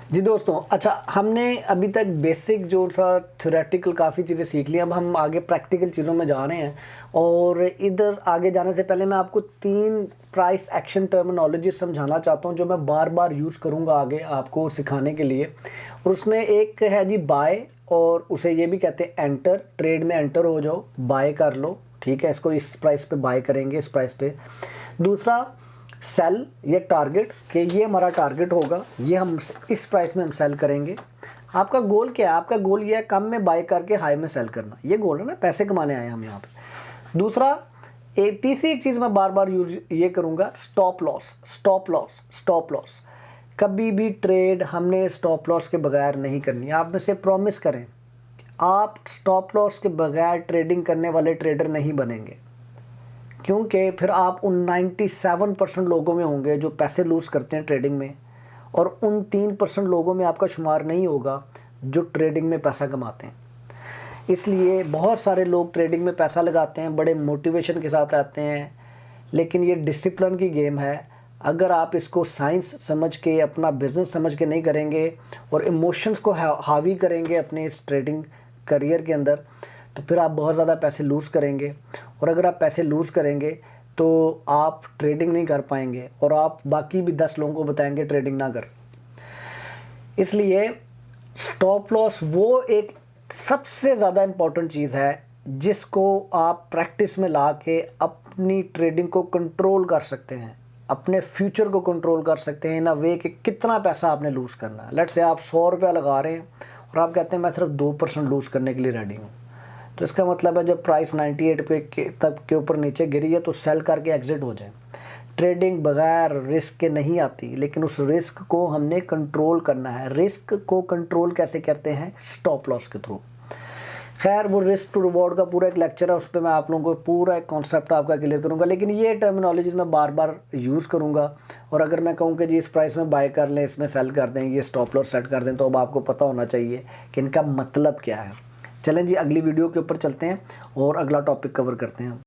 जी दोस्तों, अच्छा हमने अभी तक बेसिक जो था थ्योरेटिकल काफ़ी चीज़ें सीख ली। अब हम आगे प्रैक्टिकल चीज़ों में जा रहे हैं और इधर आगे जाने से पहले मैं आपको 3 प्राइस एक्शन टर्मिनोलॉजी समझाना चाहता हूँ जो मैं बार-बार यूज़ करूँगा आगे आपको सिखाने के लिए। और उसमें एक है जी बाय, और उसे ये भी कहते हैं एंटर। ट्रेड में एंटर हो जाओ, बाय कर लो, ठीक है, इसको इस प्राइस पे बाय करेंगे, इस प्राइस पे। दूसरा सेल या टारगेट, कि ये हमारा टारगेट होगा, ये हम इस प्राइस में हम सेल करेंगे। आपका गोल क्या है? आपका गोल ये है कम में बाय करके हाई में सेल करना, ये गोल है ना, पैसे कमाने आए हैं हम यहाँ पे। दूसरा तीसरी एक चीज़ मैं बार बार यूज ये करूँगा, stop loss. Stop loss, stop loss, कभी भी ट्रेड हमने स्टॉप लॉस के बगैर नहीं करनी। आप में से प्रॉमिस करें, आप स्टॉप लॉस के बगैर ट्रेडिंग करने वाले ट्रेडर नहीं बनेंगे, क्योंकि फिर आप उन 97% लोगों में होंगे जो पैसे लूज़ करते हैं ट्रेडिंग में, और उन 3% लोगों में आपका शुमार नहीं होगा जो ट्रेडिंग में पैसा कमाते हैं। इसलिए बहुत सारे लोग ट्रेडिंग में पैसा लगाते हैं, बड़े मोटिवेशन के साथ आते हैं, लेकिन ये डिसिप्लिन की गेम है। अगर आप इसको साइंस समझ के, अपना बिजनेस समझ के नहीं करेंगे और इमोशंस को हावी करेंगे अपने इस ट्रेडिंग करियर के अंदर, तो फिर आप बहुत ज़्यादा पैसे लूज़ करेंगे। और अगर आप पैसे लूज़ करेंगे तो आप ट्रेडिंग नहीं कर पाएंगे और आप बाकी भी 10 लोगों को बताएंगे ट्रेडिंग ना कर। इसलिए स्टॉप लॉस वो एक सबसे ज़्यादा इम्पॉर्टेंट चीज़ है जिसको आप प्रैक्टिस में ला के अपनी ट्रेडिंग को कंट्रोल कर सकते हैं, अपने फ्यूचर को कंट्रोल कर सकते हैं इन अ वे कि कितना पैसा आपने लूज़ करना है। लेट्स से आप 100 रुपया लगा रहे हैं और आप कहते हैं मैं सिर्फ 2% लूज़ करने के लिए रेडी हूँ, तो इसका मतलब है जब प्राइस 98 पे तक के ऊपर नीचे गिरी है तो सेल करके एग्जिट हो जाए। ट्रेडिंग बगैर रिस्क के नहीं आती, लेकिन उस रिस्क को हमने कंट्रोल करना है। रिस्क को कंट्रोल कैसे करते हैं? स्टॉप लॉस के थ्रू। खैर, वो रिस्क टू रिवॉर्ड का पूरा एक लेक्चर है, उस पर मैं आप लोगों को पूरा एक कॉन्सेप्ट आपका क्लियर करूंगा, लेकिन ये टर्मिनोलॉजीज मैं बार बार यूज़ करूंगा। और अगर मैं कहूँ कि जी इस प्राइस में बाय कर लें, इसमें सेल कर दें, ये स्टॉप लॉस सेट कर दें, तो अब आपको पता होना चाहिए कि इनका मतलब क्या है। चलें जी, अगली वीडियो के ऊपर चलते हैं और अगला टॉपिक कवर करते हैं।